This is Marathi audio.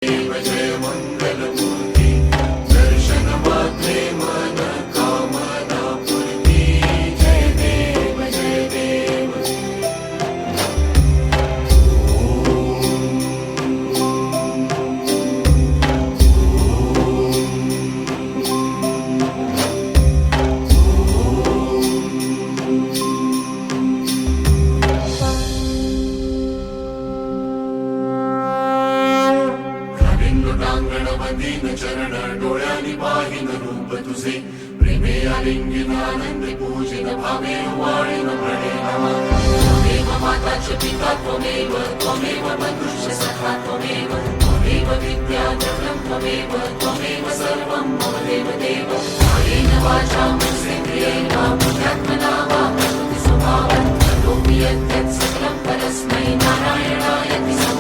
देव जय मंगलमूर्ती दर्शन मात्रे मन कामना पूर्ती जय देव जय देव दीन चरण डोळ्यांनी पाहिन रूप तुझे प्रेमे आलिंगिन आनंद पूजिन भावे वाळीन म्हणे नमः त्वमेव माताच पिता त्वमेव त्वमेव बंधुश्च सखा त्वमेव त्वमेव विद्या द्रव्यं त्वमेव त्वमेव सर्वं मम देव देव कायेन वाचा मनसेन्द्रियेण बुद्ध्यात्मना वा प्रकृति स्वभावात् करोमि यत् सकलं परस्मै नारायणायति